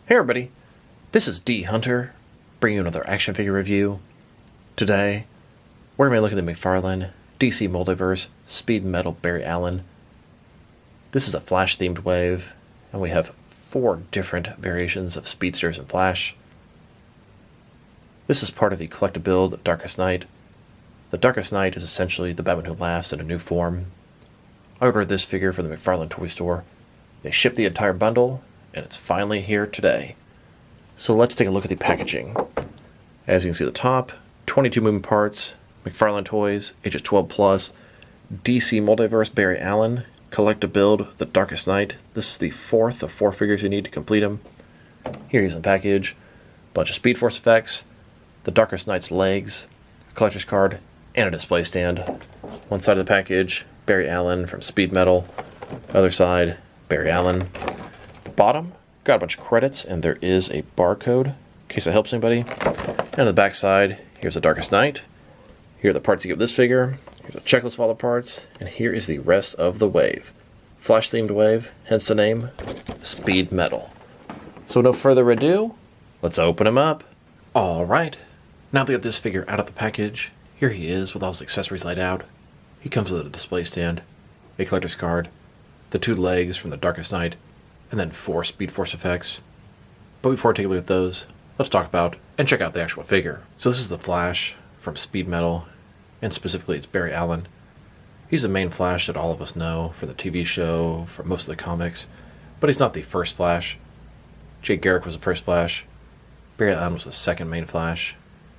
Hey everybody, this is D Hunter, bringing you another action figure review. Today, we're going to be looking at the McFarlane DC Multiverse Speed Metal Barry Allen. This is a Flash-themed wave, and we have 4 different variations of Speedsters and Flash. This is part of the collective build Darkest Night. The Darkest Night is essentially the Batman Who Laughs in a new form. I ordered this figure from the McFarlane toy store. They shipped the entire bundle, and it's finally here today. So let's take a look at the packaging. As you can see at the top, 22 moving parts, McFarlane Toys, ages 12 plus, DC Multiverse Barry Allen, collective build The Darkest Night. This is the 4th of 4 figures you need to complete him. Here he is in the package. Bunch of Speed Force effects, The Darkest Night's legs, a collector's card, and a display stand. One side of the package, Barry Allen from Speed Metal. Other side, Barry Allen. Bottom, got a bunch of credits, and there is a barcode in case that helps anybody. And on the back side, here's the Darkest Night. Here are the parts you give this figure. Here's a checklist of all the parts, and here is the rest of the wave. Flash themed wave, hence the name, Speed Metal. So no further ado, let's open him up. Alright, now that we got this figure out of the package, here he is with all his accessories laid out. He comes with a display stand, a collector's card, the 2 legs from the Darkest Night, and then 4 Speed Force effects. But before I take a look at those, let's talk about and check out the actual figure. So this is the Flash from Speed Metal, and specifically it's Barry Allen. He's the main Flash that all of us know from the TV show, from most of the comics, but he's not the first Flash. Jay Garrick was the first Flash, Barry Allen was the second main Flash,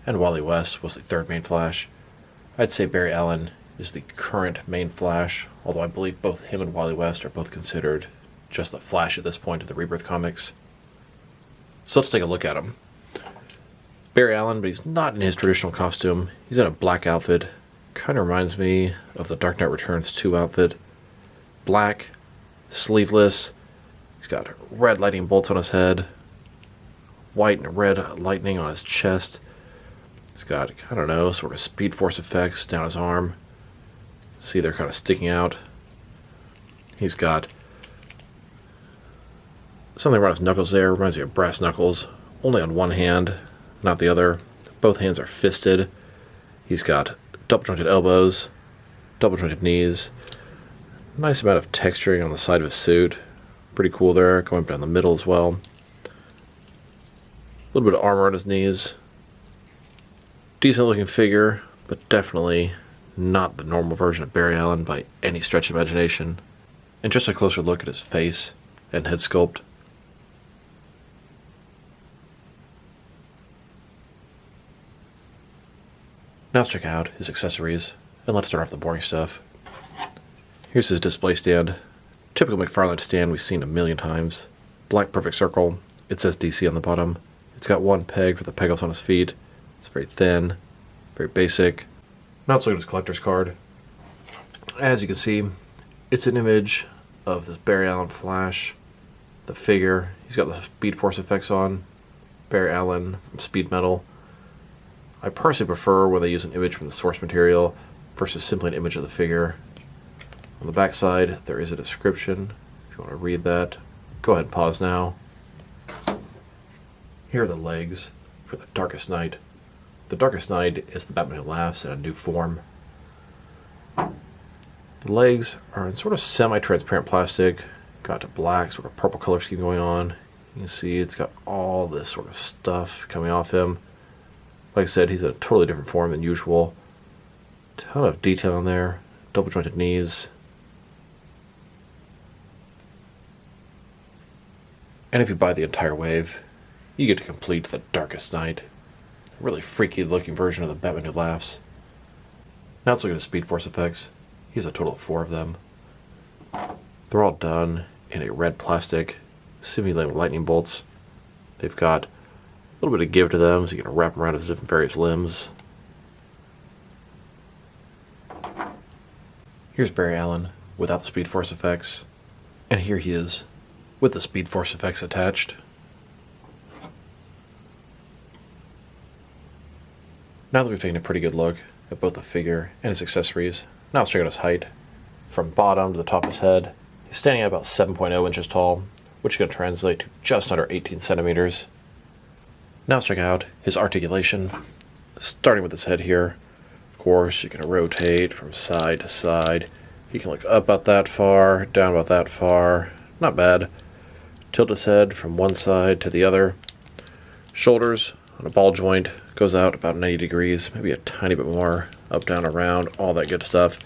and Wally West was the 3rd main Flash. I'd say Barry Allen is the current main Flash, although I believe both him and Wally West are both considered just the Flash at this point of the Rebirth comics. So let's take a look at him. Barry Allen, but he's not in his traditional costume. He's in a black outfit. Kind of reminds me of the Dark Knight Returns 2 outfit. Black, sleeveless. He's got red lightning bolts on his head. White and red lightning on his chest. He's got, I don't know, sort of Speed Force effects down his arm. See, they're kind of sticking out. He's got something around his knuckles there, reminds me of brass knuckles, only on one hand, not the other. Both hands are fisted. He's got double jointed elbows, double jointed knees, nice amount of texturing on the side of his suit. Pretty cool there, going down the middle as well. A little bit of armor on his knees. Decent looking figure, but definitely not the normal version of Barry Allen by any stretch of imagination. And just a closer look at his face and head sculpt. Now let's check out his accessories, and let's start off the boring stuff. Here's his display stand. Typical McFarlane stand we've seen a million times. Black perfect circle. It says DC on the bottom. It's got 1 peg for the pegals on his feet. It's very thin, very basic. Now let's look at his collector's card. As you can see, it's an image of this Barry Allen Flash. The figure, he's got the Speed Force effects on. Barry Allen from Speed Metal. I personally prefer when they use an image from the source material versus simply an image of the figure. On the back side, there is a description. If you want to read that, go ahead and pause now. Here are the legs for the Darkest Night. The Darkest Night is the Batman Who Laughs in a new form. The legs are in sort of semi-transparent plastic. Got a black, sort of purple color scheme going on. You can see it's got all this sort of stuff coming off him. Like I said, he's in a totally different form than usual. Ton of detail in there. Double jointed knees. And if you buy the entire wave, you get to complete the Darkest Night. A really freaky looking version of the Batman Who Laughs. Now let's look at his Speed Force effects. He has a total of 4 of them. They're all done in a red plastic, simulating lightning bolts. They've got a little bit of give to them, so you can wrap them around his different various limbs. Here's Barry Allen without the Speed Force effects, and here he is with the Speed Force effects attached. Now that we've taken a pretty good look at both the figure and his accessories, now let's check out his height. From bottom to the top of his head, he's standing at about 7.0 inches tall, which is going to translate to just under 18 centimeters. Now let's check out his articulation. Starting with his head here, of course, you can rotate from side to side. You can look up about that far, down about that far. Not bad. Tilt his head from one side to the other. Shoulders on a ball joint goes out about 90 degrees, maybe a tiny bit more, up, down, around, all that good stuff.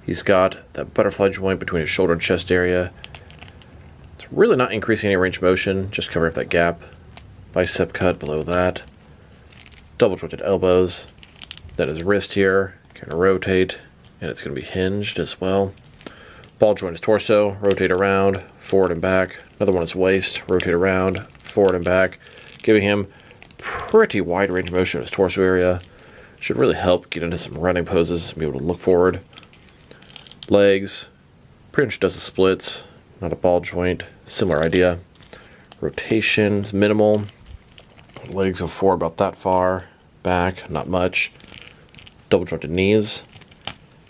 He's got that butterfly joint between his shoulder and chest area. It's really not increasing any range of motion, just covering up that gap. Bicep cut below that. Double jointed elbows. Then his wrist here can rotate, and it's going to be hinged as well. Ball joint his torso, rotate around, forward and back. Another one is waist, rotate around, forward and back, giving him pretty wide range of motion in his torso area. Should really help get into some running poses and be able to look forward. Legs, pretty much does the splits, not a ball joint, similar idea. Rotation is minimal. Legs go forward about that far, back, not much. Double jointed knees.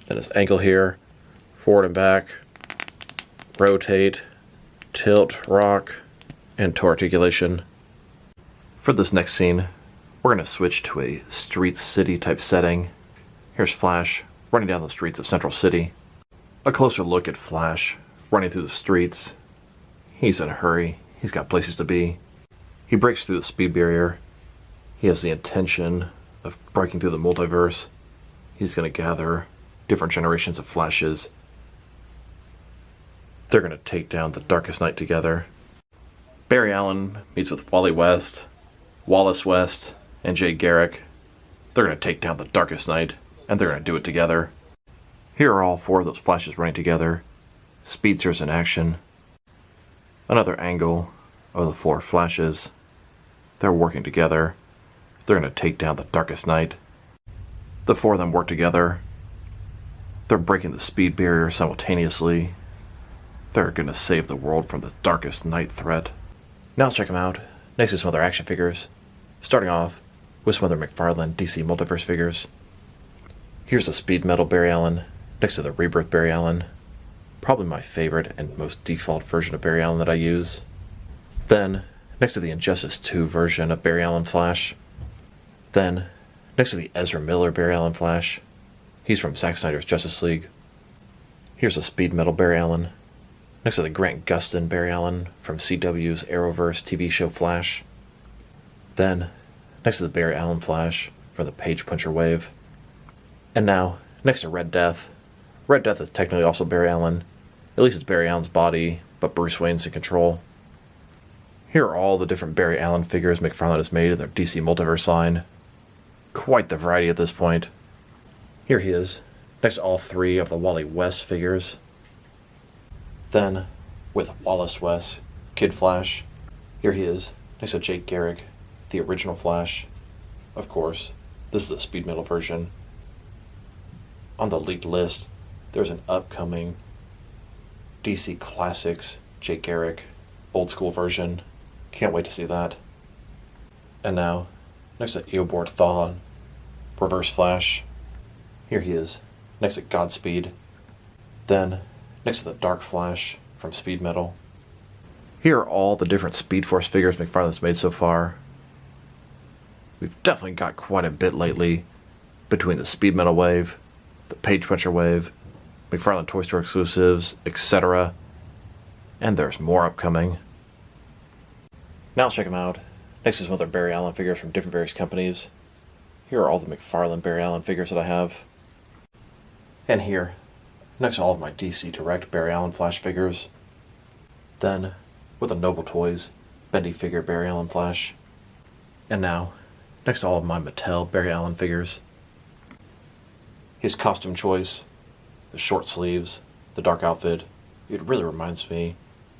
Then his ankle here, forward and back, rotate, tilt, rock, and toe articulation. For this next scene, we're going to switch to a street city type setting. Here's Flash running down the streets of Central City. A closer look at Flash running through the streets. He's in a hurry. He's got places to be. He breaks through the speed barrier. He has the intention of breaking through the multiverse. He's going to gather different generations of Flashes. They're going to take down the Darkest Night together. Barry Allen meets with Wally West, Wallace West, and Jay Garrick. They're going to take down the Darkest Night, and they're going to do it together. Here are all four of those Flashes running together. Speedsters in action. Another angle of the four Flashes. They're working together. They're going to take down the Darkest Night. The four of them work together. They're breaking the speed barrier simultaneously. They're going to save the world from the Darkest Night threat. Now let's check them out. Next is some other action figures. Starting off with some other McFarlane DC Multiverse figures. Here's the Speed Metal Barry Allen next to the Rebirth Barry Allen. Probably my favorite and most default version of Barry Allen that I use. Then, next to the Injustice 2 version of Barry Allen Flash. Then, next to the Ezra Miller Barry Allen Flash. He's from Zack Snyder's Justice League. Here's the Speed Metal Barry Allen next to the Grant Gustin Barry Allen from CW's Arrowverse TV show Flash. Then, next to the Barry Allen Flash from the Page Puncher wave. And now, next to Red Death. Red Death is technically also Barry Allen. At least it's Barry Allen's body, but Bruce Wayne's in control. Here are all the different Barry Allen figures McFarlane has made in their DC Multiverse line. Quite the variety at this point. Here he is, next to all three of the Wally West figures. Then, with Wallace West, Kid Flash, here he is, next to Jake Garrick, the original Flash. Of course, this is the Speed Metal version. On the leaked list, there's an upcoming DC Classics Jake Garrick old school version. Can't wait to see that. And now, next to Eobard Thawne, Reverse Flash, here he is, next to Godspeed. Then, next to the Dark Flash from Speed Metal. Here are all the different Speed Force figures McFarlane's made so far. We've definitely got quite a bit lately between the Speed Metal wave, the Page Puncher wave, McFarlane Toy Store exclusives, etc. And there's more upcoming. Now let's check them out. Next is some other Barry Allen figures from different various companies. Here are all the McFarlane Barry Allen figures that I have. And here, next to all of my DC Direct Barry Allen Flash figures. Then, with the Noble Toys Bendy figure Barry Allen Flash. And now, next to all of my Mattel Barry Allen figures. His costume choice, the short sleeves, the dark outfit, it really reminds me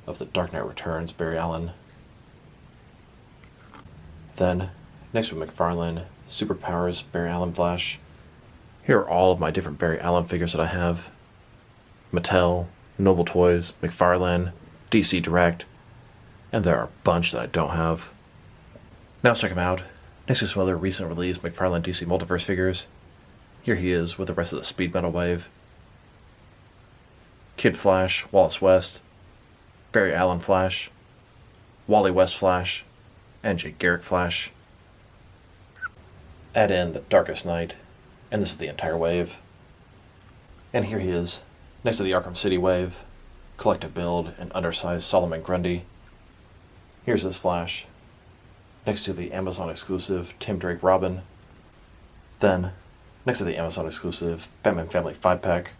of the Dark Knight Returns Barry Allen. Then, next to McFarlane Superpowers Barry Allen Flash. Here are all of my different Barry Allen figures that I have. Mattel, Noble Toys, McFarlane, DC Direct, and there are a bunch that I don't have. Now let's check them out. Next to some other recent release McFarlane DC Multiverse figures. Here he is with the rest of the Speed Metal wave. Kid Flash, Wallace West, Barry Allen Flash, Wally West Flash, and Jake Garrick Flash. Add in the Darkest Night, and this is the entire wave. And here he is, next to the Arkham City wave, collective build and undersized Solomon Grundy. Here's his Flash, next to the Amazon exclusive Tim Drake Robin. Then, next to the Amazon exclusive Batman Family 5-pack,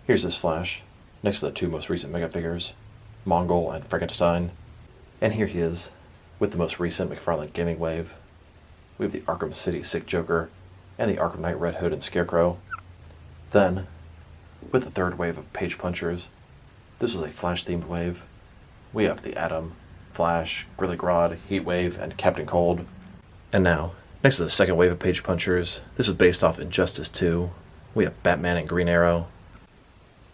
here's his Flash, next to the two most recent Mega figures, Mongol and Frankenstein. And here he is, with the most recent McFarlane Gaming wave. We have the Arkham City Sick Joker, and the Arkham Knight Red Hood and Scarecrow. Then, with the third wave of Page Punchers, this was a Flash-themed wave. We have the Atom, Flash, Grilly Grodd, Heatwave, and Captain Cold. And now, next to the second wave of Page Punchers, this was based off Injustice 2. We have Batman and Green Arrow.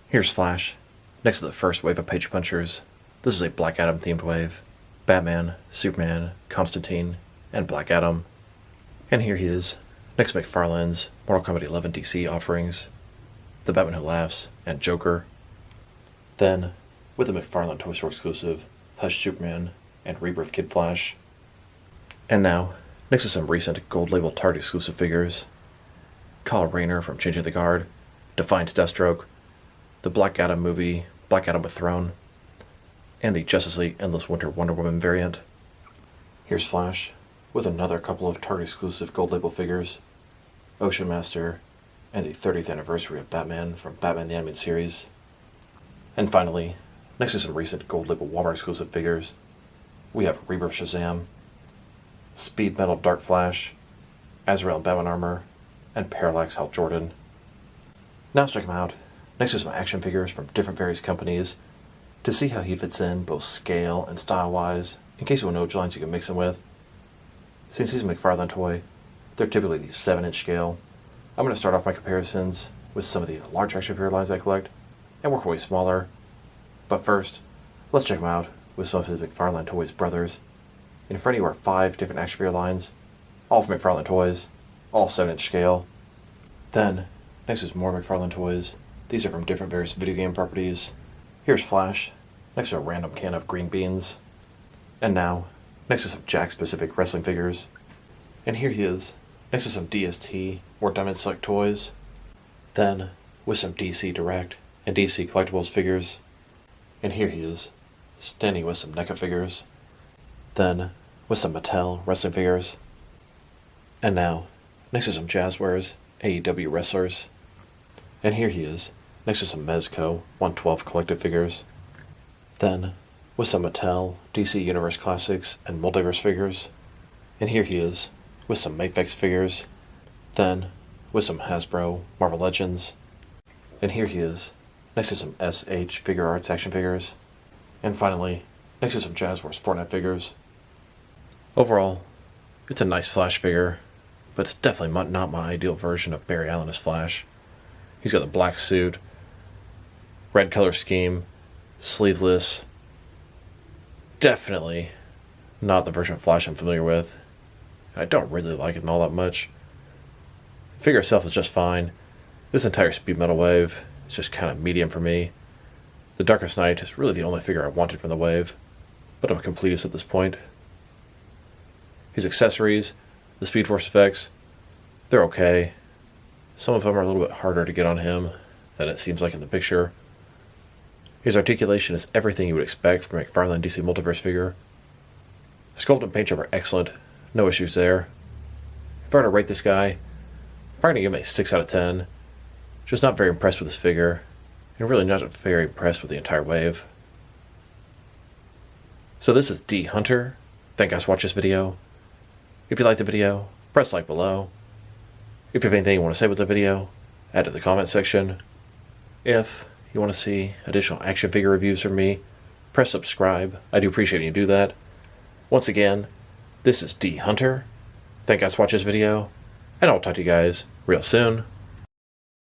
Here's Flash, next to the first wave of Page Punchers. This is a Black Adam-themed wave. Batman, Superman, Constantine, and Black Adam. And here he is, next to McFarlane's Mortal Kombat 11 DC offerings, The Batman Who Laughs, and Joker. Then, with the McFarlane Toy Store exclusive, Hush Superman, and Rebirth Kid Flash. And now, next to some recent Gold Label Target exclusive figures, Kyle Rayner from Changing the Guard, Defiance Deathstroke, the Black Adam movie, Black Adam with Throne, and the Justice League Endless Winter Wonder Woman variant. Here's Flash, with another couple of Target exclusive Gold Label figures, Ocean Master, and the 30th anniversary of Batman from Batman the Animated Series. And finally, next to some recent Gold Label Walmart exclusive figures, we have Rebirth Shazam, Speed Metal Dark Flash, Azrael in Batman armor, and Parallax Hal Jordan. Now let's check him out, next to some action figures from different various companies, to see how he fits in both scale and style-wise, in case you want to know which lines you can mix him with. Since he's a McFarlane toy, they're typically the 7-inch scale. I'm going to start off my comparisons with some of the large action figure lines I collect, and work way smaller. But first, let's check him out with some of his McFarlane Toys brothers. In front of you are 5 different action figure lines, all from McFarlane Toys, all 7-inch scale. Then, next is more McFarlane Toys. These are from different various video game properties. Here's Flash, next to a random can of green beans. And now, next to some Jack-specific wrestling figures. And here he is, next to some DST or Diamond Select toys. Then, with some DC Direct and DC Collectibles figures. And here he is, standing with some NECA figures. Then, with some Mattel wrestling figures. And now, next to some Jazzwares AEW wrestlers. And here he is, next to some Mezco 112 collective figures. Then, with some Mattel DC Universe Classics and Multiverse figures. And here he is, with some Mafex figures. Then, with some Hasbro Marvel Legends. And here he is, next to some SH Figure Arts action figures. And finally, next to some Jazzwares Fortnite figures. Overall, it's a nice Flash figure, but it's definitely not my ideal version of Barry Allen as Flash. He's got the black suit, red color scheme, sleeveless. Definitely not the version of Flash I'm familiar with. I don't really like him all that much. The figure itself is just fine. This entire Speed Metal wave is just kind of medium for me. The Darkest Night is really the only figure I wanted from the wave, but I'm a completist at this point. His accessories, the Speed Force effects, they're okay. Some of them are a little bit harder to get on him than it seems like in the picture. His articulation is everything you would expect from a McFarlane DC Multiverse figure. Sculpt and paint job are excellent, no issues there. If I were to rate this guy, I'm probably going to give him a 6 out of 10. Just not very impressed with this figure, and really not very impressed with the entire wave. So this is D Hunter. Thank you guys for watching this video. If you liked the video, press like below. If you have anything you want to say about the video, add it to the comment section. If you want to see additional action figure reviews from me, press subscribe. I do appreciate you do that. Once again, this is D Hunter. Thank you guys for watching this video, and I'll talk to you guys real soon.